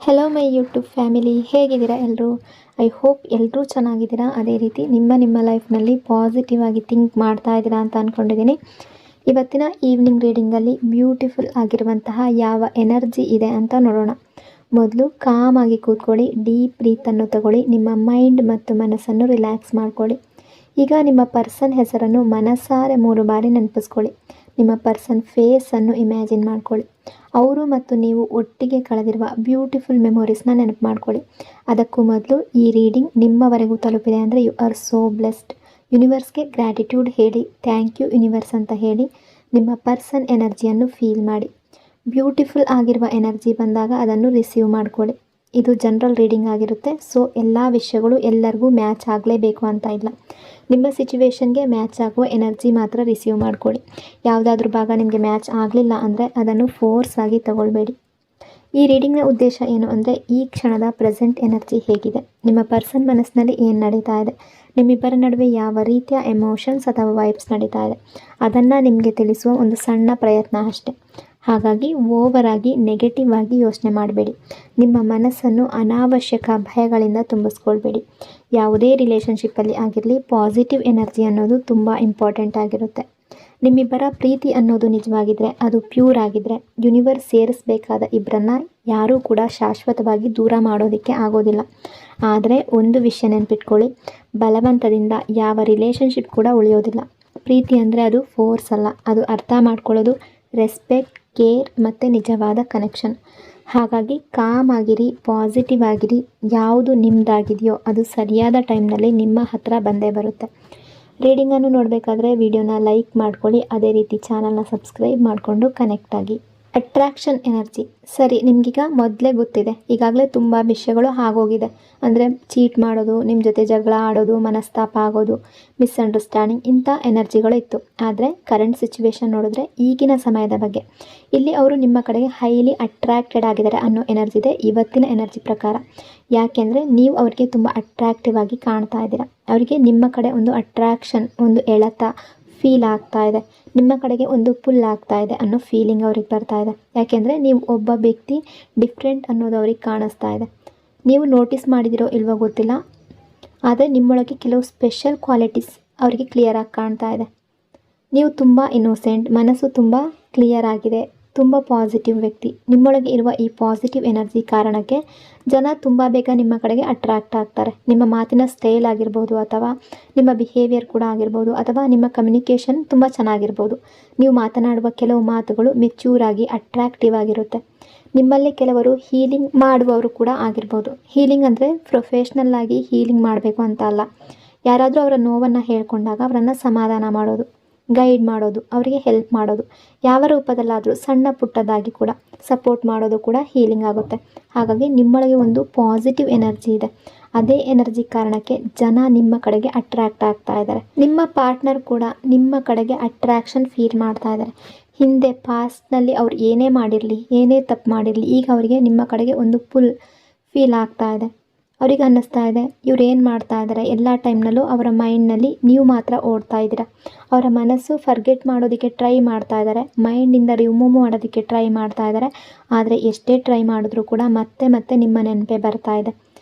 Hello my YouTube family, ಹೇಗಿದ್ದೀರಾ ಎಲ್ಲರೂ? I hope ಎಲ್ಲರೂ ಚೆನ್ನಾಗಿದ್ದೀರಾ. ಅದೇ ರೀತಿ ನಿಮ್ಮ ಲೈಫ್ನಲ್ಲಿ ಪಾಸಿಟಿವ್ ಆಗಿ ಥಿಂಕ್ ಮಾಡ್ತಾ ಇದ್ದೀರಾ ಅಂತ ಅಂದ್ಕೊಂಡಿದ್ದೀನಿ. ಇವತ್ತಿನ ಈವ್ನಿಂಗ್ ರೀಡಿಂಗಲ್ಲಿ ಬ್ಯೂಟಿಫುಲ್ ಆಗಿರುವಂತಹ ಯಾವ ಎನರ್ಜಿ ಇದೆ ಅಂತ ನೋಡೋಣ. ಮೊದಲು ಕಾಮಾಗಿ ಕೂತ್ಕೊಳ್ಳಿ, ಡೀಪ್ ಬ್ರೀತನ್ನು ತಗೊಳ್ಳಿ, ನಿಮ್ಮ ಮೈಂಡ್ ಮತ್ತು ಮನಸ್ಸನ್ನು ರಿಲ್ಯಾಕ್ಸ್ ಮಾಡ್ಕೊಳ್ಳಿ. ಈಗ ನಿಮ್ಮ ಪರ್ಸನ್ ಹೆಸರನ್ನು ಮನಸಾರೆ 3 ಬಾರಿ ನೆನಪಿಸ್ಕೊಳ್ಳಿ. ನಿಮ್ಮ ಪರ್ಸನ್ ಫೇಸನ್ನು ಇಮ್ಯಾಜಿನ್ ಮಾಡ್ಕೊಳ್ಳಿ. ಅವರು ಮತ್ತು ನೀವು ಒಟ್ಟಿಗೆ ಕಳೆದಿರುವ ಬ್ಯೂಟಿಫುಲ್ ಮೆಮೊರೀಸ್ನ ನೆನಪು ಮಾಡ್ಕೊಳ್ಳಿ. ಅದಕ್ಕೂ ಮೊದಲು ಈ ರೀಡಿಂಗ್ ನಿಮ್ಮವರೆಗೂ ತಲುಪಿದೆ ಅಂದರೆ ಯು ಆರ್ ಸೋ ಬ್ಲೆಸ್ಡ್. ಯೂನಿವರ್ಸ್ಗೆ ಗ್ರ್ಯಾಟಿಟ್ಯೂಡ್ ಹೇಳಿ, ಥ್ಯಾಂಕ್ ಯು ಯೂನಿವರ್ಸ್ ಅಂತ ಹೇಳಿ ನಿಮ್ಮ ಪರ್ಸನ್ ಎನರ್ಜಿಯನ್ನು ಫೀಲ್ ಮಾಡಿ. ಬ್ಯೂಟಿಫುಲ್ ಆಗಿರುವ ಎನರ್ಜಿ ಬಂದಾಗ ಅದನ್ನು ರಿಸೀವ್ ಮಾಡ್ಕೊಳ್ಳಿ. ಇದು ಜನರಲ್ ರೀಡಿಂಗ್ ಆಗಿರುತ್ತೆ. ಸೊ ಎಲ್ಲ ವಿಷಯಗಳು ಎಲ್ಲರಿಗೂ ಮ್ಯಾಚ್ ಆಗಲೇಬೇಕು ಅಂತ ಇಲ್ಲ. ನಿಮ್ಮ ಸಿಚುವೇಶನ್ಗೆ ಮ್ಯಾಚ್ ಆಗುವ ಎನರ್ಜಿ ಮಾತ್ರ ರಿಸೀವ್ ಮಾಡ್ಕೊಳ್ಳಿ. ಯಾವುದಾದ್ರೂ ಭಾಗ ನಿಮಗೆ ಮ್ಯಾಚ್ ಆಗಲಿಲ್ಲ ಅಂದರೆ ಅದನ್ನು ಫೋರ್ಸ್ ಆಗಿ ತಗೊಳ್ಬೇಡಿ. ಈ ರೀಡಿಂಗ್ನ ಉದ್ದೇಶ ಏನು ಅಂದರೆ, ಈ ಕ್ಷಣದ ಪ್ರೆಸೆಂಟ್ ಎನರ್ಜಿ ಹೇಗಿದೆ, ನಿಮ್ಮ ಪರ್ಸನ್ ಮನಸ್ಸಿನಲ್ಲಿ ಏನು ನಡೀತಾ ಇದೆ, ನಿಮ್ಮಿಬ್ಬರ ನಡುವೆ ಯಾವ ರೀತಿಯ ಎಮೋಷನ್ಸ್ ಅಥವಾ ವೈಬ್ಸ್ ನಡೀತಾ ಇದೆ, ಅದನ್ನು ನಿಮಗೆ ತಿಳಿಸುವ ಒಂದು ಸಣ್ಣ ಪ್ರಯತ್ನ ಅಷ್ಟೆ. ಹಾಗಾಗಿ ಓವರ್ ಆಗಿ ನೆಗೆಟಿವ್ ಆಗಿ ಯೋಚನೆ ಮಾಡಬೇಡಿ. ನಿಮ್ಮ ಮನಸ್ಸನ್ನು ಅನಾವಶ್ಯಕ ಭಯಗಳಿಂದ ತುಂಬಿಸ್ಕೊಳ್ಬೇಡಿ. ಯಾವುದೇ ರಿಲೇಷನ್ಶಿಪ್ಪಲ್ಲಿ ಆಗಿರಲಿ, ಪಾಸಿಟಿವ್ ಎನರ್ಜಿ ಅನ್ನೋದು ತುಂಬ ಇಂಪಾರ್ಟೆಂಟ್ ಆಗಿರುತ್ತೆ. ನಿಮ್ಮಿಬ್ಬರ ಪ್ರೀತಿ ಅನ್ನೋದು ನಿಜವಾಗಿದ್ದರೆ, ಅದು ಪ್ಯೂರ್ ಆಗಿದ್ದರೆ, ಯೂನಿವರ್ಸ್ ಸೇರಿಸಬೇಕಾದ ಇಬ್ಬರನ್ನ ಯಾರೂ ಕೂಡ ಶಾಶ್ವತವಾಗಿ ದೂರ ಮಾಡೋದಕ್ಕೆ ಆಗೋದಿಲ್ಲ. ಆದರೆ ಒಂದು ವಿಷಯ ನೆನ್ಪಿಟ್ಕೊಳ್ಳಿ, ಬಲವಂತದಿಂದ ಯಾವ ರಿಲೇಷನ್ಶಿಪ್ ಕೂಡ ಉಳಿಯೋದಿಲ್ಲ. ಪ್ರೀತಿ ಅಂದರೆ ಅದು ಫೋರ್ಸ್ ಅಲ್ಲ, ಅದು ಅರ್ಥ ಮಾಡ್ಕೊಳ್ಳೋದು, ರೆಸ್ಪೆಕ್ಟ್, ಕೇರ್ ಮತ್ತು ನಿಜವಾದ ಕನೆಕ್ಷನ್. ಹಾಗಾಗಿ ಕಾಮ್ ಆಗಿರಿ, ಪಾಸಿಟಿವ್ ಆಗಿರಿ. ಯಾವುದು ನಿಮ್ಮದಾಗಿದೆಯೋ ಅದು ಸರಿಯಾದ ಟೈಮ್ನಲ್ಲಿ ನಿಮ್ಮ ಹತ್ರ ಬಂದೇ ಬರುತ್ತೆ. ರೀಡಿಂಗನ್ನು ನೋಡಬೇಕಾದ್ರೆ ವಿಡಿಯೋನ ಲೈಕ್ ಮಾಡ್ಕೊಳ್ಳಿ. ಅದೇ ರೀತಿ ಚಾನಲ್ನ ಸಬ್ಸ್ಕ್ರೈಬ್ ಮಾಡಿಕೊಂಡು ಕನೆಕ್ಟ್ ಆಗಿ. Attraction energy. ಸರಿ, ನಿಮಗೀಗ ಮೊದಲೇ ಗೊತ್ತಿದೆ, ಈಗಾಗಲೇ ತುಂಬ ವಿಷಯಗಳು ಆಗೋಗಿದೆ. ಅಂದರೆ ಚೀಟ್ ಮಾಡೋದು, ನಿಮ್ಮ ಜೊತೆ ಜಗಳ ಆಡೋದು, ಮನಸ್ತಾಪ ಆಗೋದು, ಮಿಸ್ಅಂಡರ್ಸ್ಟ್ಯಾಂಡಿಂಗ್, ಇಂಥ ಎನರ್ಜಿಗಳು ಇತ್ತು. ಆದರೆ ಕರೆಂಟ್ ಸಿಚುವೇಶನ್ ನೋಡಿದ್ರೆ ಈಗಿನ ಸಮಯದ ಬಗ್ಗೆ, ಇಲ್ಲಿ ಅವರು ನಿಮ್ಮ ಕಡೆಗೆ ಹೈಲಿ ಅಟ್ರಾಕ್ಟೆಡ್ ಆಗಿದ್ದಾರೆ ಅನ್ನೋ ಎನರ್ಜಿ ಇದೆ ಇವತ್ತಿನ ಎನರ್ಜಿ ಪ್ರಕಾರ. ಯಾಕೆಂದರೆ ನೀವು ಅವರಿಗೆ ತುಂಬ ಅಟ್ರಾಕ್ಟಿವ್ ಆಗಿ ಕಾಣ್ತಾ ಇದ್ದೀರಾ. ಅವರಿಗೆ ನಿಮ್ಮ ಕಡೆ ಒಂದು ಅಟ್ರಾಕ್ಷನ್, ಒಂದು ಎಳೆತ ಫೀಲ್ ಆಗ್ತಾ ಇದೆ. ನಿಮ್ಮ ಕಡೆಗೆ ಒಂದು ಪುಲ್ ಆಗ್ತಾ ಇದೆ ಅನ್ನೋ ಫೀಲಿಂಗ್ ಅವ್ರಿಗೆ ಬರ್ತಾ ಇದೆ. ಯಾಕೆಂದರೆ ನೀವು ಒಬ್ಬ ವ್ಯಕ್ತಿ ಡಿಫ್ರೆಂಟ್ ಅನ್ನೋದು ಅವ್ರಿಗೆ ಕಾಣಿಸ್ತಾ ಇದೆ. ನೀವು ನೋಟಿಸ್ ಮಾಡಿದಿರೋ ಇಲ್ವೋ ಗೊತ್ತಿಲ್ಲ, ಆದರೆ ನಿಮ್ಮೊಳಗೆ ಕೆಲವು ಸ್ಪೆಷಲ್ ಕ್ವಾಲಿಟೀಸ್ ಅವರಿಗೆ ಕ್ಲಿಯರಾಗಿ ಕಾಣ್ತಾ ಇದೆ. ನೀವು ತುಂಬ ಇನ್ನೋಸೆಂಟ್, ಮನಸ್ಸು ತುಂಬ ಕ್ಲಿಯರ್ ಆಗಿದೆ, ತುಂಬ ಪಾಸಿಟಿವ್ ವ್ಯಕ್ತಿ. ನಿಮ್ಮೊಳಗೆ ಇರುವ ಈ ಪಾಸಿಟಿವ್ ಎನರ್ಜಿ ಕಾರಣಕ್ಕೆ ಜನ ತುಂಬ ಬೇಗ ನಿಮ್ಮ ಕಡೆಗೆ ಅಟ್ರಾಕ್ಟ್ ಆಗ್ತಾರೆ. ನಿಮ್ಮ ಮಾತಿನ ಸ್ಟೈಲ್ ಆಗಿರ್ಬೋದು, ಅಥವಾ ನಿಮ್ಮ ಬಿಹೇವಿಯರ್ ಕೂಡ ಆಗಿರ್ಬೋದು, ಅಥವಾ ನಿಮ್ಮ ಕಮ್ಯುನಿಕೇಷನ್ ತುಂಬ ಚೆನ್ನಾಗಿರ್ಬೋದು. ನೀವು ಮಾತನಾಡುವ ಕೆಲವು ಮಾತುಗಳು ಮೆಚ್ಯೂರ್ ಆಗಿ ಅಟ್ರಾಕ್ಟಿವ್ ಆಗಿರುತ್ತೆ. ನಿಮ್ಮಲ್ಲಿ ಕೆಲವರು ಹೀಲಿಂಗ್ ಮಾಡುವವರು ಕೂಡ ಆಗಿರ್ಬೋದು. ಹೀಲಿಂಗ್ ಅಂದರೆ ಪ್ರೊಫೆಷ್ನಲ್ ಆಗಿ ಹೀಲಿಂಗ್ ಮಾಡಬೇಕು ಅಂತ ಅಲ್ಲ. ಯಾರಾದರೂ ಅವರ ನೋವನ್ನು ಹೇಳ್ಕೊಂಡಾಗ ಅವರನ್ನು ಸಮಾಧಾನ ಮಾಡೋದು, ಗೈಡ್ ಮಾಡೋದು, ಅವರಿಗೆ ಹೆಲ್ಪ್ ಮಾಡೋದು, ಯಾವ ರೂಪದಲ್ಲಾದರೂ ಸಣ್ಣ ಪುಟ್ಟದಾಗಿ ಕೂಡ ಸಪೋರ್ಟ್ ಮಾಡೋದು ಕೂಡ ಹೀಲಿಂಗ್ ಆಗುತ್ತೆ. ಹಾಗಾಗಿ ನಿಮ್ಮೊಳಗೆ ಒಂದು ಪಾಸಿಟಿವ್ ಎನರ್ಜಿ ಇದೆ. ಅದೇ ಎನರ್ಜಿ ಕಾರಣಕ್ಕೆ ಜನ ನಿಮ್ಮ ಕಡೆಗೆ ಅಟ್ರಾಕ್ಟ್ ಆಗ್ತಾ ಇದ್ದಾರೆ. ನಿಮ್ಮ ಪಾರ್ಟ್ನರ್ ಕೂಡ ನಿಮ್ಮ ಕಡೆಗೆ ಅಟ್ರಾಕ್ಷನ್ ಫೀಲ್ ಮಾಡ್ತಾ ಇದ್ದಾರೆ. ಹಿಂದೆ ಪಾಸ್ಟ್ನಲ್ಲಿ ಅವ್ರು ಏನೇ ಮಾಡಿರಲಿ, ಏನೇ ತಪ್ಪು ಮಾಡಿರಲಿ, ಈಗ ಅವರಿಗೆ ನಿಮ್ಮ ಕಡೆಗೆ ಒಂದು ಪುಲ್ ಫೀಲ್ ಆಗ್ತಾ ಇದೆ. ಅವ್ರಿಗೆ ಅನ್ನಿಸ್ತಾ ಇದೆ, ಇವ್ರು ಏನು ಮಾಡ್ತಾ ಇದ್ದಾರೆ, ಎಲ್ಲ ಟೈಮ್ನಲ್ಲೂ ಅವರ ಮೈಂಡ್ನಲ್ಲಿ ನೀವು ಮಾತ್ರ ಓಡ್ತಾ ಇದ್ದೀರಾ. ಅವರ ಮನಸ್ಸು ಫರ್ಗೆಟ್ ಮಾಡೋದಕ್ಕೆ ಟ್ರೈ ಮಾಡ್ತಾ ಇದ್ದಾರೆ, ಮೈಂಡಿಂದ ರಿಮೂವ್ ಮಾಡೋದಕ್ಕೆ ಟ್ರೈ ಮಾಡ್ತಾ ಇದ್ದಾರೆ. ಆದರೆ ಎಷ್ಟೇ ಟ್ರೈ ಮಾಡಿದ್ರೂ ಕೂಡ ಮತ್ತೆ ಮತ್ತೆ ನಿಮ್ಮ ನೆನಪೇ ಬರ್ತಾ ಇದೆ.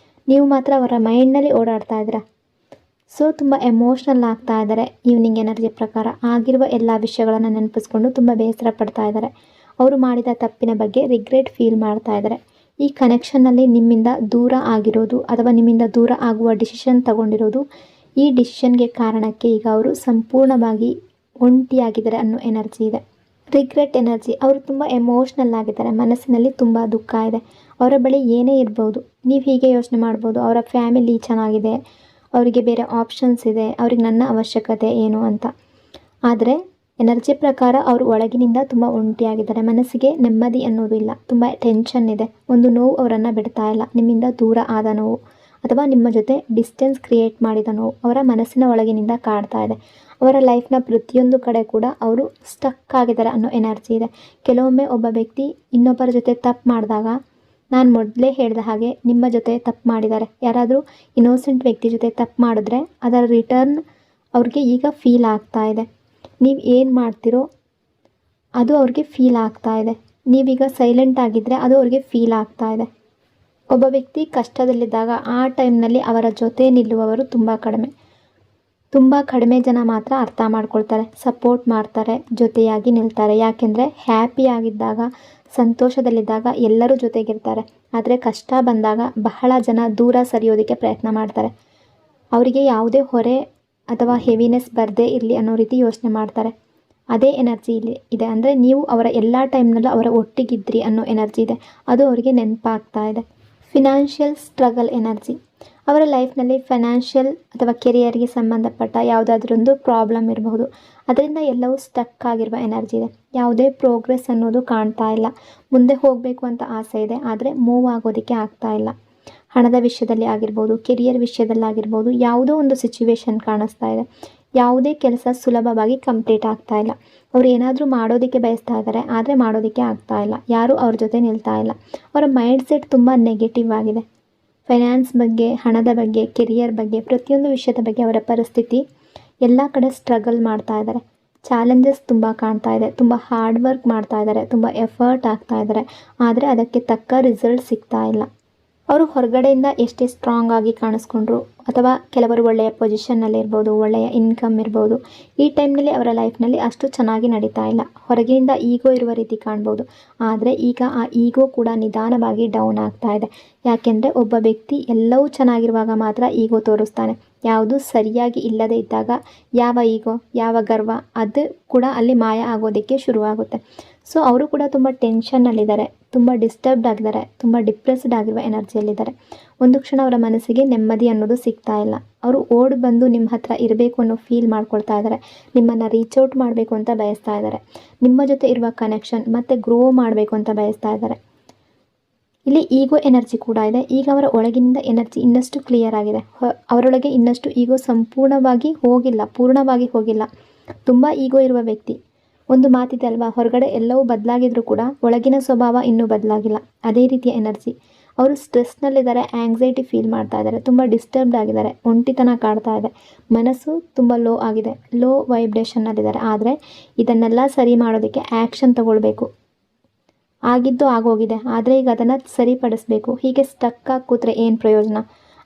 ನೀವು ಮಾತ್ರ ಅವರ ಮೈಂಡ್ನಲ್ಲಿ ಓಡಾಡ್ತಾ ಇದ್ದೀರಾ. ಸೊ ತುಂಬ ಎಮೋಷ್ನಲ್ ಆಗ್ತಾ ಇದ್ದಾರೆ. ಈವ್ನಿಂಗ್ ಎನರ್ಜಿ ಪ್ರಕಾರ ಆಗಿರುವ ಎಲ್ಲ ವಿಷಯಗಳನ್ನು ನೆನಪಿಸ್ಕೊಂಡು ತುಂಬ ಬೇಸರ ಪಡ್ತಾ ಇದ್ದಾರೆ. ಅವರು ಮಾಡಿದ ತಪ್ಪಿನ ಬಗ್ಗೆ ರಿಗ್ರೆಟ್ ಫೀಲ್ ಮಾಡ್ತಾ ಇದ್ದಾರೆ. ಈ ಕನೆಕ್ಷನ್ನಲ್ಲಿ ನಿಮ್ಮಿಂದ ದೂರ ಆಗಿರೋದು, ಅಥವಾ ನಿಮ್ಮಿಂದ ದೂರ ಆಗುವ ಡಿಸಿಷನ್ ತಗೊಂಡಿರೋದು, ಈ ಡಿಸಿಷನ್ಗೆ ಕಾರಣಕ್ಕೆ ಈಗ ಅವರು ಸಂಪೂರ್ಣವಾಗಿ ಒಂಟಿಯಾಗಿದ್ದಾರೆ ಅನ್ನೋ ಎನರ್ಜಿ ಇದೆ. Regret energy. ಅವರು ತುಂಬ ಎಮೋಷ್ನಲ್ ಆಗಿದ್ದಾರೆ, ಮನಸ್ಸಿನಲ್ಲಿ ತುಂಬ ದುಃಖ ಇದೆ. ಅವರ ಬಳಿ ಏನೇ ಇರ್ಬೋದು, ನೀವು ಹೀಗೆ ಯೋಚನೆ ಮಾಡ್ಬೋದು, ಅವರ ಫ್ಯಾಮಿಲಿ ಚೆನ್ನಾಗಿದೆ, ಅವರಿಗೆ ಬೇರೆ ಆಪ್ಷನ್ಸ್ ಇದೆ, ಅವ್ರಿಗೆ ನನ್ನ ಅವಶ್ಯಕತೆ ಏನು ಅಂತ. ಆದರೆ ಎನರ್ಜಿ ಪ್ರಕಾರ ಅವರು ಒಳಗಿನಿಂದ ತುಂಬ ಒಂಟಿಯಾಗಿದ್ದಾರೆ. ಮನಸ್ಸಿಗೆ ನೆಮ್ಮದಿ ಅನ್ನೋದು ಇಲ್ಲ, ತುಂಬ ಟೆನ್ಷನ್ ಇದೆ. ಒಂದು ನೋವು ಅವರನ್ನು ಬಿಡ್ತಾ ಇಲ್ಲ. ನಿಮ್ಮಿಂದ ದೂರ ಆದ ನೋವು, ಅಥವಾ ನಿಮ್ಮ ಜೊತೆ ಡಿಸ್ಟೆನ್ಸ್ ಕ್ರಿಯೇಟ್ ಮಾಡಿದ ನೋವು ಅವರ ಮನಸ್ಸಿನ ಒಳಗಿನಿಂದ ಕಾಡ್ತಾ ಇದೆ. ಅವರ ಲೈಫ್ನ ಪ್ರತಿಯೊಂದು ಕಡೆ ಕೂಡ ಅವರು ಸ್ಟಕ್ ಆಗಿದ್ದಾರೆ ಅನ್ನೋ ಎನರ್ಜಿ ಇದೆ. ಕೆಲವೊಮ್ಮೆ ಒಬ್ಬ ವ್ಯಕ್ತಿ ಇನ್ನೊಬ್ಬರ ಜೊತೆ ತಪ್ಪು ಮಾಡಿದಾಗ, ನಾನು ಮೊದಲೇ ಹೇಳಿದ ಹಾಗೆ ನಿಮ್ಮ ಜೊತೆ ತಪ್ಪು ಮಾಡಿದ್ದಾರೆ. ಯಾರಾದರೂ ಇನ್ನೋಸೆಂಟ್ ವ್ಯಕ್ತಿ ಜೊತೆ ತಪ್ಪು ಮಾಡಿದ್ರೆ ಅದರ ರಿಟರ್ನ್ ಅವ್ರಿಗೆ ಈಗ ಫೀಲ್ ಆಗ್ತಾ ಇದೆ. ನೀವು ಏನು ಮಾಡ್ತಿರೋ ಅದು ಅವ್ರಿಗೆ ಫೀಲ್ ಆಗ್ತಾ ಇದೆ. ನೀವೀಗ ಸೈಲೆಂಟ್ ಆಗಿದ್ದರೆ ಅದು ಅವ್ರಿಗೆ ಫೀಲ್ ಆಗ್ತಾ ಇದೆ. ಒಬ್ಬ ವ್ಯಕ್ತಿ ಕಷ್ಟದಲ್ಲಿದ್ದಾಗ ಆ ಟೈಮ್ನಲ್ಲಿ ಅವರ ಜೊತೆ ನಿಲ್ಲುವವರು ತುಂಬ ಕಡಿಮೆ ಜನ ಮಾತ್ರ ಅರ್ಥ ಮಾಡ್ಕೊಳ್ತಾರೆ, ಸಪೋರ್ಟ್ ಮಾಡ್ತಾರೆ, ಜೊತೆಯಾಗಿ ನಿಲ್ತಾರೆ. ಯಾಕೆಂದರೆ ಹ್ಯಾಪಿಯಾಗಿದ್ದಾಗ, ಸಂತೋಷದಲ್ಲಿದ್ದಾಗ ಎಲ್ಲರೂ ಜೊತೆಗಿರ್ತಾರೆ. ಆದರೆ ಕಷ್ಟ ಬಂದಾಗ ಬಹಳ ಜನ ದೂರ ಸರಿಯೋದಕ್ಕೆ ಪ್ರಯತ್ನ ಮಾಡ್ತಾರೆ. ಅವರಿಗೆ ಯಾವುದೇ ಹೊರೆ ಅಥವಾ ಹೆವಿನೆಸ್ ಬರದೇ ಇರಲಿ ಅನ್ನೋ ರೀತಿ ಯೋಚನೆ ಮಾಡ್ತಾರೆ. ಅದೇ ಎನರ್ಜಿ ಇಲ್ಲಿ ಇದೆ. ಅಂದರೆ ನೀವು ಅವರ ಎಲ್ಲ ಟೈಮ್ನಲ್ಲೂ ಅವರ ಒಟ್ಟಿಗಿದ್ರಿ ಅನ್ನೋ ಎನರ್ಜಿ ಇದೆ. ಅದು ಅವರಿಗೆ ನೆನಪಾಗ್ತಾ ಇದೆ. Financial struggle energy. ಅವರ ಲೈಫ್ನಲ್ಲಿ ಫೈನಾನ್ಷಿಯಲ್ ಅಥವಾ ಕೆರಿಯರ್ಗೆ ಸಂಬಂಧಪಟ್ಟ ಯಾವುದಾದ್ರೊಂದು ಪ್ರಾಬ್ಲಮ್ ಇರಬಹುದು. ಅದರಿಂದ ಎಲ್ಲವೂ ಸ್ಟಕ್ ಆಗಿರುವ ಎನರ್ಜಿ ಇದೆ. ಯಾವುದೇ ಪ್ರೋಗ್ರೆಸ್ ಅನ್ನೋದು ಕಾಣ್ತಾ ಇಲ್ಲ. ಮುಂದೆ ಹೋಗಬೇಕು ಅಂತ ಆಸೆ ಇದೆ, ಆದರೆ ಮೂವ್ ಆಗೋದಕ್ಕೆ ಆಗ್ತಾ ಇಲ್ಲ. ಹಣದ ವಿಷಯದಲ್ಲಿ ಆಗಿರ್ಬೋದು, ಕೆರಿಯರ್ ವಿಷಯದಲ್ಲಾಗಿರ್ಬೋದು, ಯಾವುದೋ ಒಂದು ಸಿಚುವೇಶನ್ ಕಾಣಿಸ್ತಾ ಇದೆ. ಯಾವುದೇ ಕೆಲಸ ಸುಲಭವಾಗಿ ಕಂಪ್ಲೀಟ್ ಆಗ್ತಾ ಇಲ್ಲ. ಅವ್ರು ಏನಾದರೂ ಮಾಡೋದಕ್ಕೆ ಬಯಸ್ತಾ ಇದ್ದಾರೆ, ಆದರೆ ಮಾಡೋದಕ್ಕೆ ಆಗ್ತಾ ಇಲ್ಲ. ಯಾರೂ ಅವ್ರ ಜೊತೆ ನಿಲ್ತಾ ಇಲ್ಲ. ಅವರ ಮೈಂಡ್ ಸೆಟ್ ತುಂಬ ನೆಗೆಟಿವ್ ಆಗಿದೆ. ಫೈನಾನ್ಸ್ ಬಗ್ಗೆ, ಹಣದ ಬಗ್ಗೆ, ಕೆರಿಯರ್ ಬಗ್ಗೆ, ಪ್ರತಿಯೊಂದು ವಿಷಯದ ಬಗ್ಗೆ ಅವರ ಪರಿಸ್ಥಿತಿ ಎಲ್ಲ ಕಡೆ ಸ್ಟ್ರಗಲ್ ಮಾಡ್ತಾ ಇದ್ದಾರೆ. ಚಾಲೆಂಜಸ್ ತುಂಬ ಕಾಣ್ತಾ ಇದೆ. ತುಂಬ ಹಾರ್ಡ್ ವರ್ಕ್ ಮಾಡ್ತಾ ಇದ್ದಾರೆ, ತುಂಬ ಎಫರ್ಟ್ ಆಗ್ತಾ ಇದ್ದಾರೆ, ಆದರೆ ಅದಕ್ಕೆ ತಕ್ಕ ರಿಸಲ್ಟ್ ಸಿಗ್ತಾ ಇಲ್ಲ. ಅವರು ಹೊರಗಡೆಯಿಂದ ಎಷ್ಟೇ ಸ್ಟ್ರಾಂಗ್ ಆಗಿ ಕಾಣಿಸ್ಕೊಂಡ್ರು ಅಥವಾ ಕೆಲವರು ಒಳ್ಳೆಯ ಪೊಸಿಷನ್ನಲ್ಲಿರ್ಬೋದು, ಒಳ್ಳೆಯ ಇನ್ಕಮ್ ಇರ್ಬೋದು, ಈ ಟೈಮ್ನಲ್ಲಿ ಅವರ ಲೈಫ್ನಲ್ಲಿ ಅಷ್ಟು ಚೆನ್ನಾಗಿ ನಡೀತಾ ಇಲ್ಲ. ಹೊರಗಿನಿಂದ ಈಗೋ ಇರುವ ರೀತಿ ಕಾಣ್ಬೋದು, ಆದರೆ ಈಗ ಆ ಈಗೋ ಕೂಡ ನಿಧಾನವಾಗಿ ಡೌನ್ ಆಗ್ತಾ ಇದೆ. ಯಾಕೆಂದರೆ ಒಬ್ಬ ವ್ಯಕ್ತಿ ಎಲ್ಲವೂ ಚೆನ್ನಾಗಿರುವಾಗ ಮಾತ್ರ ಈಗೋ ತೋರಿಸ್ತಾನೆ. ಯಾವುದು ಸರಿಯಾಗಿ ಇಲ್ಲದೇ ಇದ್ದಾಗ ಯಾವ ಈಗೋ, ಯಾವ ಗರ್ವ, ಅದು ಕೂಡ ಅಲ್ಲಿ ಮಾಯ ಆಗೋದಕ್ಕೆ ಶುರುವಾಗುತ್ತೆ. ಸೊ ಅವರು ಕೂಡ ತುಂಬ ಟೆನ್ಷನ್ನಲ್ಲಿದ್ದಾರೆ, ತುಂಬ ಡಿಸ್ಟರ್ಬ್ಡ್ ಆಗಿದ್ದಾರೆ, ತುಂಬ ಡಿಪ್ರೆಸ್ಡ್ ಆಗಿರುವ ಎನರ್ಜಿಯಲ್ಲಿದ್ದಾರೆ. ಒಂದು ಕ್ಷಣ ಅವರ ಮನಸ್ಸಿಗೆ ನೆಮ್ಮದಿ ಅನ್ನೋದು ಸಿಗ್ತಾ ಇಲ್ಲ. ಅವರು ಓಡಿ ಬಂದು ನಿಮ್ಮ ಹತ್ರ ಇರಬೇಕು ಅನ್ನೋ ಫೀಲ್ ಮಾಡ್ಕೊಳ್ತಾ ಇದ್ದಾರೆ. ನಿಮ್ಮನ್ನು ರೀಚ್ ಔಟ್ ಮಾಡಬೇಕು ಅಂತ ಬಯಸ್ತಾ ಇದ್ದಾರೆ. ನಿಮ್ಮ ಜೊತೆ ಇರುವ ಕನೆಕ್ಷನ್ ಮತ್ತೆ ಗ್ರೋ ಮಾಡಬೇಕು ಅಂತ ಬಯಸ್ತಾ ಇದ್ದಾರೆ. ಇಲ್ಲಿ ಈಗೋ ಎನರ್ಜಿ ಕೂಡ ಇದೆ. ಈಗ ಅವರ ಒಳಗಿನಿಂದ ಎನರ್ಜಿ ಇನ್ನಷ್ಟು ಕ್ಲಿಯರ್ ಆಗಿದೆ. ಅವರೊಳಗೆ ಇನ್ನಷ್ಟು ಈಗೋ ಸಂಪೂರ್ಣವಾಗಿ ಪೂರ್ಣವಾಗಿ ಹೋಗಿಲ್ಲ. ತುಂಬ ಈಗೋ ಇರುವ ವ್ಯಕ್ತಿ. ಒಂದು ಮಾತಿದೆ ಅಲ್ವಾ, ಹೊರಗಡೆ ಎಲ್ಲವೂ ಬದಲಾಗಿದ್ರೂ ಕೂಡ ಒಳಗಿನ ಸ್ವಭಾವ ಇನ್ನೂ ಬದಲಾಗಿಲ್ಲ. ಅದೇ ರೀತಿಯ ಎನರ್ಜಿ. ಅವರು ಸ್ಟ್ರೆಸ್ನಲ್ಲಿದ್ದಾರೆ, ಆ್ಯಂಗ್ಸೈಟಿ ಫೀಲ್ ಮಾಡ್ತಾ ಇದ್ದಾರೆ, ತುಂಬ ಡಿಸ್ಟರ್ಬ್ಡ್ ಆಗಿದ್ದಾರೆ, ಒಂಟಿತನ ಕಾಡ್ತಾ ಇದೆ, ಮನಸ್ಸು ತುಂಬ ಲೋ ಆಗಿದೆ, ಲೋ ವೈಬ್ರೇಷನ್ನಲ್ಲಿದ್ದಾರೆ. ಆದರೆ ಇದನ್ನೆಲ್ಲ ಸರಿ ಮಾಡೋದಕ್ಕೆ ಆ್ಯಕ್ಷನ್ ತಗೊಳ್ಬೇಕು. ಆಗಿದ್ದು ಆಗೋಗಿದೆ, ಆದರೆ ಈಗ ಅದನ್ನು ಸರಿಪಡಿಸ್ಬೇಕು. ಹೀಗೆ ಸ್ಟಕ್ ಆಗಿ ಕೂತ್ರೆ ಏನು ಪ್ರಯೋಜನ?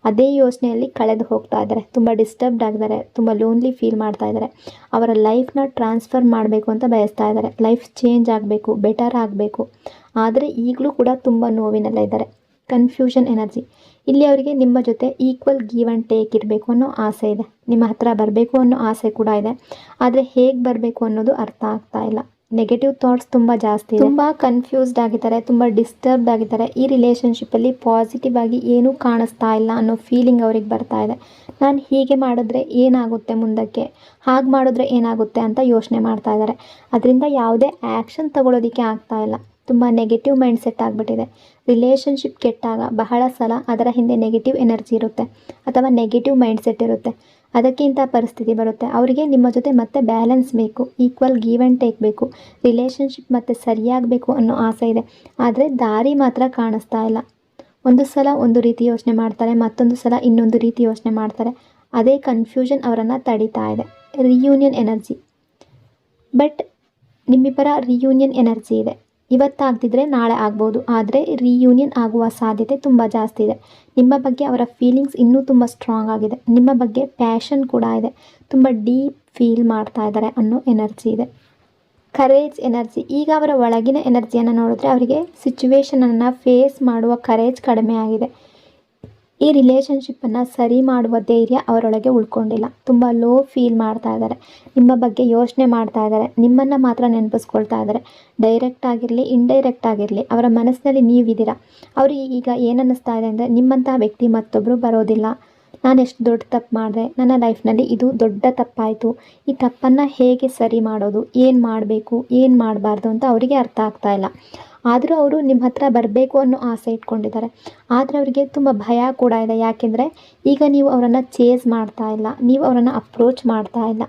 ಅದೇ ಯೋಚನೆಯಲ್ಲಿ ಕಳೆದು ಹೋಗ್ತಾ ಇದ್ದಾರೆ. ತುಂಬ ಡಿಸ್ಟರ್ಬ್ಡ್ ಆಗಿದ್ದಾರೆ, ತುಂಬ ಲೋನ್ಲಿ ಫೀಲ್ ಮಾಡ್ತಾ ಇದ್ದಾರೆ. ಅವರ ಲೈಫ್ನ ಟ್ರಾನ್ಸ್ಫರ್ ಮಾಡಬೇಕು ಅಂತ ಬಯಸ್ತಾ ಇದ್ದಾರೆ. ಲೈಫ್ ಚೇಂಜ್ ಆಗಬೇಕು, ಬೆಟರ್ ಆಗಬೇಕು. ಆದರೆ ಈಗಲೂ ಕೂಡ ತುಂಬ ನೋವಿನಲ್ಲೇ ಇದ್ದಾರೆ. Confusion energy. ಇಲ್ಲಿ ಅವರಿಗೆ ನಿಮ್ಮ ಜೊತೆ ಈಕ್ವಲ್ ಗಿವ್ ಆ್ಯಂಡ್ ಟೇಕ್ ಇರಬೇಕು ಅನ್ನೋ ಆಸೆ ಇದೆ. ನಿಮ್ಮ ಹತ್ರ ಬರಬೇಕು ಅನ್ನೋ ಆಸೆ ಕೂಡ ಇದೆ. ಆದರೆ ಹೇಗೆ ಬರಬೇಕು ಅನ್ನೋದು ಅರ್ಥ ಆಗ್ತಾ ಇಲ್ಲ. ನೆಗೆಟಿವ್ ಥಾಟ್ಸ್ ತುಂಬ ಜಾಸ್ತಿ ಇದೆ. ತುಂಬ ಕನ್ಫ್ಯೂಸ್ಡ್ ಆಗಿದ್ದಾರೆ, ತುಂಬ ಡಿಸ್ಟರ್ಬ್ಡ್ ಆಗಿದ್ದಾರೆ. ಈ ರಿಲೇಷನ್ಶಿಪ್ಪಲ್ಲಿ ಪಾಸಿಟಿವ್ ಆಗಿ ಏನೂ ಕಾಣಿಸ್ತಾ ಇಲ್ಲ ಅನ್ನೋ ಫೀಲಿಂಗ್ ಅವ್ರಿಗೆ ಬರ್ತಾ ಇದೆ. ನಾನು ಹೀಗೆ ಮಾಡಿದ್ರೆ ಏನಾಗುತ್ತೆ ಮುಂದಕ್ಕೆ, ಹಾಗೆ ಮಾಡಿದ್ರೆ ಏನಾಗುತ್ತೆ ಅಂತ ಯೋಚನೆ ಮಾಡ್ತಾ ಇದ್ದಾರೆ. ಅದರಿಂದ ಯಾವುದೇ ಆ್ಯಕ್ಷನ್ ತಗೊಳ್ಳೋದಕ್ಕೆ ಆಗ್ತಾ ಇಲ್ಲ. ತುಂಬ ನೆಗೆಟಿವ್ ಮೈಂಡ್ ಸೆಟ್ ಆಗಿಬಿಟ್ಟಿದೆ. ರಿಲೇಷನ್ಶಿಪ್ ಕೆಟ್ಟಾಗ ಬಹಳ ಸಲ ಅದರ ಹಿಂದೆ ನೆಗೆಟಿವ್ ಎನರ್ಜಿ ಇರುತ್ತೆ ಅಥವಾ ನೆಗೆಟಿವ್ ಮೈಂಡ್ ಸೆಟ್ ಇರುತ್ತೆ. ಅದಕ್ಕಿಂತ ಪರಿಸ್ಥಿತಿ ಬರುತ್ತೆ. ಅವರಿಗೆ ನಿಮ್ಮ ಜೊತೆ ಮತ್ತೆ ಬ್ಯಾಲೆನ್ಸ್ ಬೇಕು, ಈಕ್ವಲ್ ಗಿವ್ ಆ್ಯಂಡ್ ಟೇಕ್ ಬೇಕು, ರಿಲೇಷನ್ಶಿಪ್ ಮತ್ತೆ ಸರಿಯಾಗಬೇಕು ಅನ್ನೋ ಆಸೆ ಇದೆ. ಆದರೆ ದಾರಿ ಮಾತ್ರ ಕಾಣಿಸ್ತಾ ಇಲ್ಲ. ಒಂದು ಸಲ ಒಂದು ರೀತಿ ಯೋಚನೆ ಮಾಡ್ತಾರೆ, ಮತ್ತೊಂದು ಸಲ ಇನ್ನೊಂದು ರೀತಿ ಯೋಚನೆ ಮಾಡ್ತಾರೆ. ಅದೇ ಕನ್ಫ್ಯೂಷನ್ ಅವರನ್ನು ತಡೀತಾ ಇದೆ. Reunion energy. ಬಟ್ ನಿಮ್ಮಿಬ್ಬರ ರಿಯೂನಿಯನ್ ಎನರ್ಜಿ ಇದೆ. ಇವತ್ತಾಗ್ತಿದ್ರೆ ನಾಳೆ ಆಗ್ಬೋದು, ಆದರೆ ರಿಯೂನಿಯನ್ ಆಗುವ ಸಾಧ್ಯತೆ ತುಂಬ ಜಾಸ್ತಿ ಇದೆ. ನಿಮ್ಮ ಬಗ್ಗೆ ಅವರ ಫೀಲಿಂಗ್ಸ್ ಇನ್ನೂ ತುಂಬ ಸ್ಟ್ರಾಂಗ್ ಆಗಿದೆ. ನಿಮ್ಮ ಬಗ್ಗೆ ಪ್ಯಾಷನ್ ಕೂಡ ಇದೆ. ತುಂಬ ಡೀಪ್ ಫೀಲ್ ಮಾಡ್ತಾ ಇದ್ದಾರೆ ಅನ್ನೋ ಎನರ್ಜಿ ಇದೆ. Courage energy. ಈಗ ಅವರ ಒಳಗಿನ ಎನರ್ಜಿಯನ್ನು ನೋಡಿದ್ರೆ ಅವರಿಗೆ ಸಿಚುವೇಶನನ್ನು ಫೇಸ್ ಮಾಡುವ ಕರೇಜ್ ಕಡಿಮೆ ಆಗಿದೆ. ಈ ರಿಲೇಷನ್ಶಿಪ್ಪನ್ನು ಸರಿ ಮಾಡುವ ಧೈರ್ಯ ಅವರೊಳಗೆ ಉಳ್ಕೊಂಡಿಲ್ಲ. ತುಂಬ ಲೋ ಫೀಲ್ ಮಾಡ್ತಾ ಇದ್ದಾರೆ. ನಿಮ್ಮ ಬಗ್ಗೆ ಯೋಚನೆ ಮಾಡ್ತಾ ಇದ್ದಾರೆ. ನಿಮ್ಮನ್ನು ಮಾತ್ರ ನೆನಪಿಸ್ಕೊಳ್ತಾ ಇದ್ದಾರೆ. ಡೈರೆಕ್ಟ್ ಆಗಿರಲಿ, ಇಂಡೈರೆಕ್ಟ್ ಆಗಿರಲಿ, ಅವರ ಮನಸ್ಸಿನಲ್ಲಿ ನೀವಿದ್ದೀರಾ. ಅವರಿಗೆ ಈಗ ಏನನ್ನಿಸ್ತಾ ಇದೆ ಅಂದರೆ, ನಿಮ್ಮಂತಹ ವ್ಯಕ್ತಿ ಮತ್ತೊಬ್ಬರು ಬರೋದಿಲ್ಲ. ನಾನು ಎಷ್ಟು ದೊಡ್ಡ ತಪ್ಪು ಮಾಡಿದೆ, ನನ್ನ ಲೈಫ್ನಲ್ಲಿ ಇದು ದೊಡ್ಡ ತಪ್ಪಾಯಿತು. ಈ ತಪ್ಪನ್ನು ಹೇಗೆ ಸರಿ ಮಾಡೋದು, ಏನು ಮಾಡಬೇಕು, ಏನು ಮಾಡಬಾರ್ದು ಅಂತ ಅವರಿಗೆ ಅರ್ಥ ಆಗ್ತಾ ಇಲ್ಲ. ಆದರೂ ಅವರು ನಿಮ್ಮ ಹತ್ರ ಬರಬೇಕು ಅನ್ನೋ ಆಸೆ ಇಟ್ಕೊಂಡಿದ್ದಾರೆ. ಆದರೆ ಅವರಿಗೆ ತುಂಬ ಭಯ ಕೂಡ ಇದೆ. ಯಾಕೆಂದರೆ ಈಗ ನೀವು ಅವರನ್ನು ಚೇಸ್ ಮಾಡ್ತಾ ಇಲ್ಲ, ನೀವು ಅವರನ್ನು ಅಪ್ರೋಚ್ ಮಾಡ್ತಾ ಇಲ್ಲ.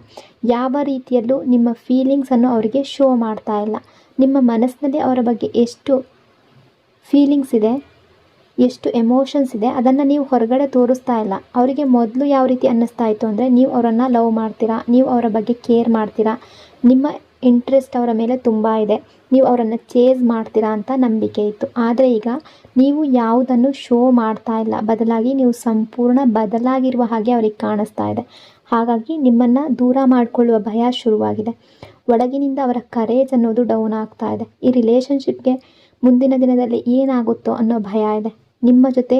ಯಾವ ರೀತಿಯಲ್ಲೂ ನಿಮ್ಮ ಫೀಲಿಂಗ್ಸನ್ನು ಅವರಿಗೆ ಶೋ ಮಾಡ್ತಾ ಇಲ್ಲ. ನಿಮ್ಮ ಮನಸ್ಸಿನಲ್ಲಿ ಅವರ ಬಗ್ಗೆ ಎಷ್ಟು ಫೀಲಿಂಗ್ಸ್ ಇದೆ, ಎಷ್ಟು ಎಮೋಷನ್ಸ್ ಇದೆ, ಅದನ್ನು ನೀವು ಹೊರಗಡೆ ತೋರಿಸ್ತಾ ಇಲ್ಲ. ಅವರಿಗೆ ಮೊದಲು ಯಾವ ರೀತಿ ಅನ್ನಿಸ್ತಾ ಇತ್ತು ಅಂದರೆ, ನೀವು ಅವರನ್ನು ಲವ್ ಮಾಡ್ತೀರಾ, ನೀವು ಅವರ ಬಗ್ಗೆ ಕೇರ್ ಮಾಡ್ತೀರಾ, ನಿಮ್ಮ ಇಂಟ್ರೆಸ್ಟ್ ಅವರ ಮೇಲೆ ತುಂಬ ಇದೆ. ನೀವು ಅವರನ್ನು ಚೇಸ್ ಮಾಡ್ತೀರಾ ಅಂತ ನಂಬಿಕೆ ಇತ್ತು. ಆದರೆ ಈಗ ನೀವು ಯಾವುದನ್ನು ಶೋ ಮಾಡ್ತಾ ಇಲ್ಲ, ಬದಲಾಗಿ ನೀವು ಸಂಪೂರ್ಣ ಬದಲಾಗಿರುವ ಹಾಗೆ ಅವ್ರಿಗೆ ಕಾಣಿಸ್ತಾ ಇದೆ. ಹಾಗಾಗಿ ನಿಮ್ಮನ್ನು ದೂರ ಮಾಡಿಕೊಳ್ಳುವ ಭಯ ಶುರುವಾಗಿದೆ. ಒಳಗಿನಿಂದ ಅವರ ಕರೇಜ್ ಅನ್ನೋದು ಡೌನ್ ಆಗ್ತಾ ಇದೆ. ಈ ರಿಲೇಷನ್ಶಿಪ್ಗೆ ಮುಂದಿನ ದಿನದಲ್ಲಿ ಏನಾಗುತ್ತೋ ಅನ್ನೋ ಭಯ ಇದೆ. ನಿಮ್ಮ ಜೊತೆ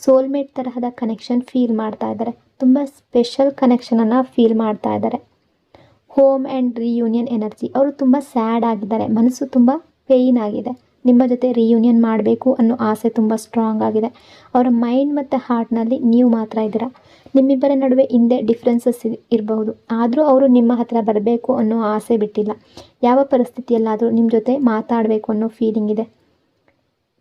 ಸೋಲ್ಮೇಟ್ ತರಹದ ಕನೆಕ್ಷನ್ ಫೀಲ್ ಮಾಡ್ತಾ ಇದ್ದಾರೆ. ತುಂಬ ಸ್ಪೆಷಲ್ ಕನೆಕ್ಷನನ್ನು ಫೀಲ್ ಮಾಡ್ತಾ ಇದ್ದಾರೆ. Home and reunion energy. ಅವರು ತುಂಬ ಸ್ಯಾಡ್ ಆಗಿದ್ದಾರೆ, ಮನಸ್ಸು ತುಂಬ ಪೇಯ್ನ್ ಆಗಿದೆ. ನಿಮ್ಮ ಜೊತೆ ರಿಯೂನಿಯನ್ ಮಾಡಬೇಕು ಅನ್ನೋ ಆಸೆ ತುಂಬ ಸ್ಟ್ರಾಂಗ್ ಆಗಿದೆ. ಅವರ ಮೈಂಡ್ ಮತ್ತು ಹಾರ್ಟ್ನಲ್ಲಿ ನೀವು ಮಾತ್ರ ಇದ್ದೀರಾ. ನಿಮ್ಮಿಬ್ಬರ ನಡುವೆ ಹಿಂದೆ ಡಿಫ್ರೆನ್ಸಸ್ ಇರಬಹುದು, ಆದರೂ ಅವರು ನಿಮ್ಮ ಹತ್ರ ಬರಬೇಕು ಅನ್ನೋ ಆಸೆ ಬಿಟ್ಟಿಲ್ಲ. ಯಾವ ಪರಿಸ್ಥಿತಿಯಲ್ಲಾದರೂ ನಿಮ್ಮ ಜೊತೆ ಮಾತಾಡಬೇಕು ಅನ್ನೋ ಫೀಲಿಂಗ್ ಇದೆ.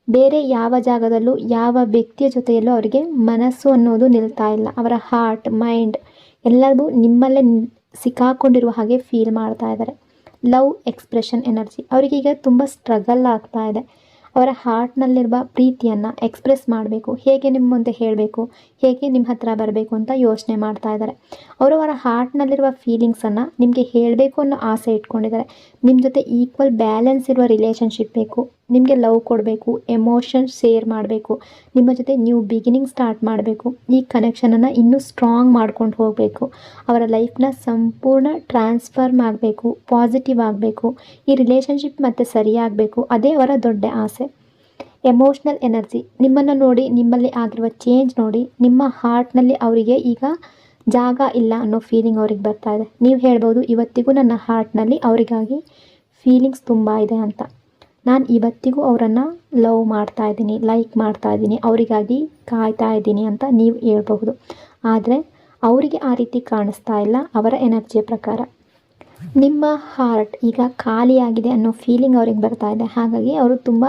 ಬೇರೆ ಯಾವ ಜಾಗದಲ್ಲೂ ಯಾವ ವ್ಯಕ್ತಿಯ ಜೊತೆಯಲ್ಲೂ ಅವರಿಗೆ ಮನಸ್ಸು ಅನ್ನೋದು ನಿಲ್ತಾ ಇಲ್ಲ. ಅವರ ಹಾರ್ಟ್, ಮೈಂಡ್ ಎಲ್ಲವೂ ನಿಮ್ಮಲ್ಲೇ ಸಿಕ್ಕಾಕೊಂಡಿರುವ ಹಾಗೆ ಫೀಲ್ ಮಾಡ್ತಾ ಇದ್ದಾರೆ. Love expression energy. ಅವರಿಗೀಗ ತುಂಬ ಸ್ಟ್ರಗಲ್ ಆಗ್ತಾ ಇದೆ. ಅವರ ಹಾರ್ಟ್ನಲ್ಲಿರುವ ಪ್ರೀತಿಯನ್ನು ಎಕ್ಸ್ಪ್ರೆಸ್ ಮಾಡಬೇಕು, ಹೇಗೆ ನಿಮ್ಮ ಮುಂದೆ ಹೇಳಬೇಕು, ಹೇಗೆ ನಿಮ್ಮ ಹತ್ರ ಬರಬೇಕು ಅಂತ ಯೋಚನೆ ಮಾಡ್ತಾ ಇದ್ದಾರೆ. ಅವರ ಹಾರ್ಟ್ನಲ್ಲಿರುವ ಫೀಲಿಂಗ್ಸನ್ನು ನಿಮಗೆ ಹೇಳಬೇಕು ಅನ್ನೋ ಆಸೆ ಇಟ್ಕೊಂಡಿದ್ದಾರೆ. ನಿಮ್ಮ ಜೊತೆ ಈಕ್ವಲ್ ಬ್ಯಾಲೆನ್ಸ್ ಇರುವ ರಿಲೇಷನ್ಶಿಪ್ ಬೇಕು. ನಿಮಗೆ ಲವ್ ಕೊಡಬೇಕು, ಎಮೋಷನ್ ಶೇರ್ ಮಾಡಬೇಕು, ನಿಮ್ಮ ಜೊತೆ ನ್ಯೂ ಬಿಗಿನಿಂಗ್ ಸ್ಟಾರ್ಟ್ ಮಾಡಬೇಕು. ಈ ಕನೆಕ್ಷನನ್ನು ಇನ್ನೂ ಸ್ಟ್ರಾಂಗ್ ಮಾಡ್ಕೊಂಡು ಹೋಗಬೇಕು. ಅವರ ಲೈಫ್ನ ಸಂಪೂರ್ಣ ಟ್ರಾನ್ಸ್ಫರ್ಮ್ ಆಗಬೇಕು, ಪಾಸಿಟಿವ್ ಆಗಬೇಕು. ಈ ರಿಲೇಷನ್ಶಿಪ್ ಮತ್ತೆ ಸರಿಯಾಗಬೇಕು. ಅದೇ ಅವರ ದೊಡ್ಡ ಆಸೆ. Emotional energy. ನಿಮ್ಮನ್ನು ನೋಡಿ, ನಿಮ್ಮಲ್ಲಿ ಆಗಿರುವ ಚೇಂಜ್ ನೋಡಿ, ನಿಮ್ಮ ಹಾರ್ಟ್ನಲ್ಲಿ ಅವರಿಗೆ ಈಗ ಜಾಗ ಇಲ್ಲ ಅನ್ನೋ ಫೀಲಿಂಗ್ ಅವ್ರಿಗೆ ಬರ್ತಾ ಇದೆ. ನೀವು ಹೇಳ್ಬೋದು, ಇವತ್ತಿಗೂ ನನ್ನ ಹಾರ್ಟ್ನಲ್ಲಿ ಅವರಿಗಾಗಿ ಫೀಲಿಂಗ್ಸ್ ತುಂಬ ಇದೆ ಅಂತ. ನಾನು ಇವತ್ತಿಗೂ ಅವರನ್ನು ಲವ್ ಮಾಡ್ತಾ ಇದ್ದೀನಿ, ಲೈಕ್ ಮಾಡ್ತಾ ಇದ್ದೀನಿ, ಅವರಿಗಾಗಿ ಕಾಯ್ತಾ ಇದ್ದೀನಿ ಅಂತ ನೀವು ಹೇಳ್ಬಹುದು. ಆದರೆ ಅವರಿಗೆ ಆ ರೀತಿ ಕಾಣಿಸ್ತಾ ಇಲ್ಲ ಅವರ ಎನರ್ಜಿಯ ಪ್ರಕಾರ. ನಿಮ್ಮ ಹಾರ್ಟ್ ಈಗ ಖಾಲಿಯಾಗಿದೆ ಅನ್ನೋ ಫೀಲಿಂಗ್ ಅವ್ರಿಗೆ ಬರ್ತಾ ಇದೆ. ಹಾಗಾಗಿ ಅವರು ತುಂಬ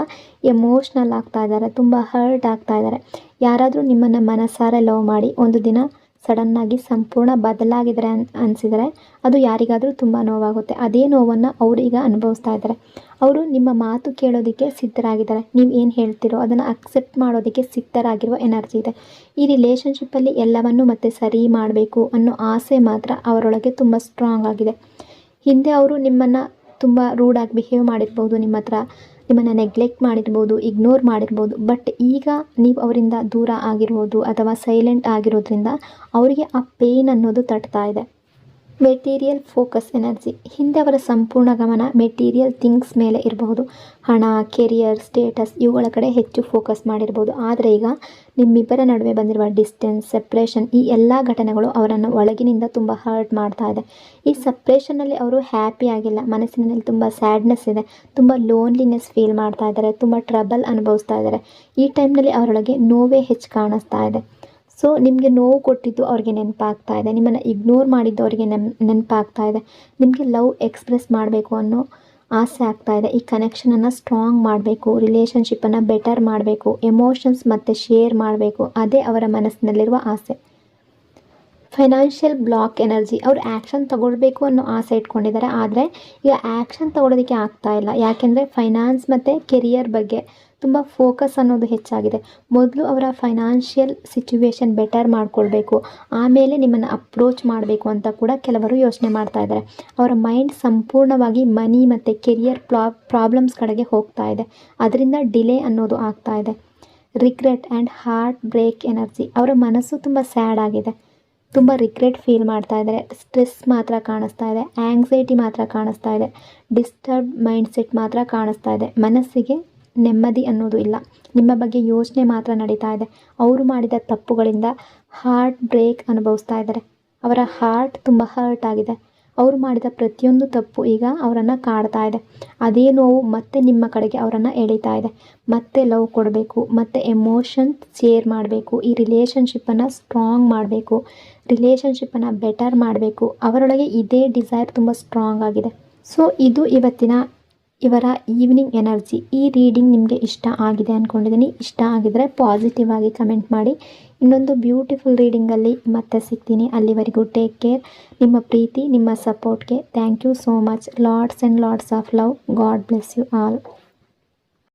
ಎಮೋಷ್ನಲ್ ಆಗ್ತಾ ಇದ್ದಾರೆ, ತುಂಬ ಹರ್ಟ್ ಆಗ್ತಾ ಇದ್ದಾರೆ. ಯಾರಾದರೂ ನಿಮ್ಮನ್ನು ಮನಸಾರೆ ಲವ್ ಮಾಡಿ ಒಂದು ದಿನ ಸಡನ್ನಾಗಿ ಸಂಪೂರ್ಣ ಬದಲಾಗಿದ್ದಾರೆ ಅನಿಸಿದರೆ ಅದು ಯಾರಿಗಾದರೂ ತುಂಬ ನೋವಾಗುತ್ತೆ. ಅದೇ ನೋವನ್ನು ಅವರು ಈಗ ಅನುಭವಿಸ್ತಾ ಇದ್ದಾರೆ. ಅವರು ನಿಮ್ಮ ಮಾತು ಕೇಳೋದಕ್ಕೆ ಸಿದ್ಧರಾಗಿದ್ದಾರೆ. ನೀವು ಏನು ಹೇಳ್ತಿರೋ ಅದನ್ನು ಅಕ್ಸೆಪ್ಟ್ ಮಾಡೋದಕ್ಕೆ ಸಿದ್ಧರಾಗಿರುವ ಎನರ್ಜಿ ಇದೆ. ಈ ರಿಲೇಷನ್ಶಿಪ್ಪಲ್ಲಿ ಎಲ್ಲವನ್ನೂ ಮತ್ತೆ ಸರಿ ಮಾಡಬೇಕು ಅನ್ನೋ ಆಸೆ ಮಾತ್ರ ಅವರೊಳಗೆ ತುಂಬ ಸ್ಟ್ರಾಂಗ್ ಆಗಿದೆ. ಹಿಂದೆ ಅವರು ನಿಮ್ಮನ್ನು ತುಂಬ ರೂಡಾಗಿ ಬಿಹೇವ್ ಮಾಡಿರ್ಬೋದು, ನಿಮ್ಮನ್ನು ನೆಗ್ಲೆಕ್ಟ್ ಮಾಡಿರ್ಬೋದು, ಇಗ್ನೋರ್ ಮಾಡಿರ್ಬೋದು. ಬಟ್ ಈಗ ನೀವು ಅವರಿಂದ ದೂರ ಆಗಿರ್ಬೋದು ಅಥವಾ ಸೈಲೆಂಟ್ ಆಗಿರೋದ್ರಿಂದ ಅವರಿಗೆ ಆ ಪೇಯ್ನ್ ಅನ್ನೋದು ತಟ್ತಾ ಇದೆ. Material focus energy. ಹಿಂದೆ ಅವರ ಸಂಪೂರ್ಣ ಗಮನ ಮೆಟೀರಿಯಲ್ ಥಿಂಗ್ಸ್ ಮೇಲೆ ಇರಬಹುದು. ಹಣ, ಕೆರಿಯರ್, ಸ್ಟೇಟಸ್ ಇವುಗಳ ಕಡೆ ಹೆಚ್ಚು ಫೋಕಸ್ ಮಾಡಿರ್ಬೋದು. ಆದರೆ ಈಗ ನಿಮ್ಮಿಬ್ಬರ ನಡುವೆ ಬಂದಿರುವ ಡಿಸ್ಟೆನ್ಸ್, ಸೆಪ್ರೇಷನ್ ಈ ಎಲ್ಲ ಘಟನೆಗಳು ಅವರನ್ನು ಒಳಗಿನಿಂದ ತುಂಬ ಹರ್ಟ್ ಮಾಡ್ತಾ ಇದೆ. ಈ ಸಪ್ರೇಷನ್ನಲ್ಲಿ ಅವರು ಹ್ಯಾಪಿ ಆಗಿಲ್ಲ. ಮನಸ್ಸಿನಲ್ಲಿ ತುಂಬ ಸ್ಯಾಡ್ನೆಸ್ ಇದೆ, ತುಂಬ ಲೋನ್ಲಿನೆಸ್ ಫೀಲ್ ಮಾಡ್ತಾ ಇದ್ದಾರೆ, ತುಂಬ ಟ್ರಬಲ್ ಅನುಭವಿಸ್ತಾ ಇದ್ದಾರೆ. ಈ ಟೈಮ್ನಲ್ಲಿ ಅವರೊಳಗೆ ನೋವೇ ಹೆಚ್ಚು ಕಾಣಿಸ್ತಾ ಇದೆ. ಸೊ ನಿಮಗೆ ನೋವು ಕೊಟ್ಟಿದ್ದು ಅವ್ರಿಗೆ ನೆನಪಾಗ್ತಾ ಇದೆ, ನಿಮ್ಮನ್ನು ಇಗ್ನೋರ್ ಮಾಡಿದ್ದು ಅವರಿಗೆ ನೆನಪಾಗ್ತಾ ಇದೆ. ನಿಮಗೆ ಲವ್ ಎಕ್ಸ್ಪ್ರೆಸ್ ಮಾಡಬೇಕು ಅನ್ನೋ ಆಸೆ ಆಗ್ತಾ ಇದೆ. ಈ ಕನೆಕ್ಷನನ್ನು ಸ್ಟ್ರಾಂಗ್ ಮಾಡಬೇಕು, ರಿಲೇಷನ್ಶಿಪ್ಪನ್ನು ಬೆಟರ್ ಮಾಡಬೇಕು, ಎಮೋಷನ್ಸ್ ಮತ್ತು ಶೇರ್ ಮಾಡಬೇಕು. ಅದೇ ಅವರ ಮನಸ್ಸಿನಲ್ಲಿರುವ ಆಸೆ. Financial block energy. ಅವರು ಆ್ಯಕ್ಷನ್ ತಗೊಳ್ಬೇಕು ಅನ್ನೋ ಆಸೆ ಇಟ್ಕೊಂಡಿದ್ದಾರೆ. ಆದರೆ ಈಗ ಆ್ಯಕ್ಷನ್ ತಗೊಳ್ಳೋದಕ್ಕೆ ಆಗ್ತಾ ಇಲ್ಲ. ಯಾಕೆಂದರೆ ಫೈನಾನ್ಸ್ ಮತ್ತು ಕೆರಿಯರ್ ಬಗ್ಗೆ ತುಂಬ ಫೋಕಸ್ ಅನ್ನೋದು ಹೆಚ್ಚಾಗಿದೆ. ಮೊದಲು ಅವರ ಫೈನಾನ್ಷಿಯಲ್ ಸಿಚುವೇಶನ್ ಬೆಟರ್ ಮಾಡಿಕೊಳ್ಬೇಕು, ಆಮೇಲೆ ನಿಮ್ಮನ್ನು ಅಪ್ರೋಚ್ ಮಾಡಬೇಕು ಅಂತ ಕೂಡ ಕೆಲವರು ಯೋಚನೆ ಮಾಡ್ತಾ ಇದ್ದಾರೆ. ಅವರ ಮೈಂಡ್ ಸಂಪೂರ್ಣವಾಗಿ ಮನಿ ಮತ್ತು ಕೆರಿಯರ್ ಪ್ರಾಬ್ಲಮ್ಸ್ ಕಡೆಗೆ ಹೋಗ್ತಾ ಇದೆ. ಅದರಿಂದ ಡಿಲೇ ಅನ್ನೋದು ಆಗ್ತಾ ಇದೆ. Regret and heartbreak energy. ಅವರ ಮನಸ್ಸು ತುಂಬ ಸ್ಯಾಡ್ ಆಗಿದೆ, ತುಂಬ ರಿಗ್ರೆಟ್ ಫೀಲ್ ಮಾಡ್ತಾ ಇದ್ದಾರೆ. ಸ್ಟ್ರೆಸ್ ಮಾತ್ರ ಕಾಣಿಸ್ತಾ ಇದೆ, ಆ್ಯಂಗ್ಸೈಟಿ ಮಾತ್ರ ಕಾಣಿಸ್ತಾ ಇದೆ, ಡಿಸ್ಟರ್ಬ್ ಮೈಂಡ್ಸೆಟ್ ಮಾತ್ರ ಕಾಣಿಸ್ತಾ ಇದೆ. ಮನಸ್ಸಿಗೆ ನೆಮ್ಮದಿ ಅನ್ನೋದು ಇಲ್ಲ. ನಿಮ್ಮ ಬಗ್ಗೆ ಯೋಚನೆ ಮಾತ್ರ ನಡೀತಾ ಇದೆ. ಅವರು ಮಾಡಿದ ತಪ್ಪುಗಳಿಂದ ಹಾರ್ಟ್ ಬ್ರೇಕ್ ಅನುಭವಿಸ್ತಾ ಇದ್ದಾರೆ. ಅವರ ಹಾರ್ಟ್ ತುಂಬ ಹರ್ಟ್ ಆಗಿದೆ. ಅವರು ಮಾಡಿದ ಪ್ರತಿಯೊಂದು ತಪ್ಪು ಈಗ ಅವರನ್ನು ಕಾಡ್ತಾ ಇದೆ. ಅದೇ ನೋವು ಮತ್ತೆ ನಿಮ್ಮ ಕಡೆಗೆ ಅವರನ್ನು ಎಳೀತಾ ಇದೆ. ಮತ್ತೆ ಲವ್ ಕೊಡಬೇಕು, ಮತ್ತೆ ಎಮೋಷನ್ ಶೇರ್ ಮಾಡಬೇಕು, ಈ ರಿಲೇಷನ್ಶಿಪ್ಪನ್ನು ಸ್ಟ್ರಾಂಗ್ ಮಾಡಬೇಕು, ರಿಲೇಷನ್ಶಿಪ್ಪನ್ನು ಬೆಟರ್ ಮಾಡಬೇಕು. ಅವರೊಳಗೆ ಇದೇ ಡಿಸೈರ್ ತುಂಬ ಸ್ಟ್ರಾಂಗ್ ಆಗಿದೆ. ಸೊ ಇದು ಇವರ ಈವ್ನಿಂಗ್ ಎನರ್ಜಿ. ಈ ರೀಡಿಂಗ್ ನಿಮಗೆ ಇಷ್ಟ ಆಗಿದೆ ಅಂದ್ಕೊಂಡಿದ್ದೀನಿ. ಇಷ್ಟ ಆಗಿದರೆ ಪಾಸಿಟಿವ್ ಆಗಿ ಕಮೆಂಟ್ ಮಾಡಿ. ಇನ್ನೊಂದು ಬ್ಯೂಟಿಫುಲ್ ರೀಡಿಂಗಲ್ಲಿ ಮತ್ತೆ ಸಿಗ್ತೀನಿ. ಅಲ್ಲಿವರೆಗೂ ಟೇಕ್ ಕೇರ್. ನಿಮ್ಮ ಪ್ರೀತಿ, ನಿಮ್ಮ ಸಪೋರ್ಟ್ಗೆ thank you so much. Lots and lots of love. God bless you all.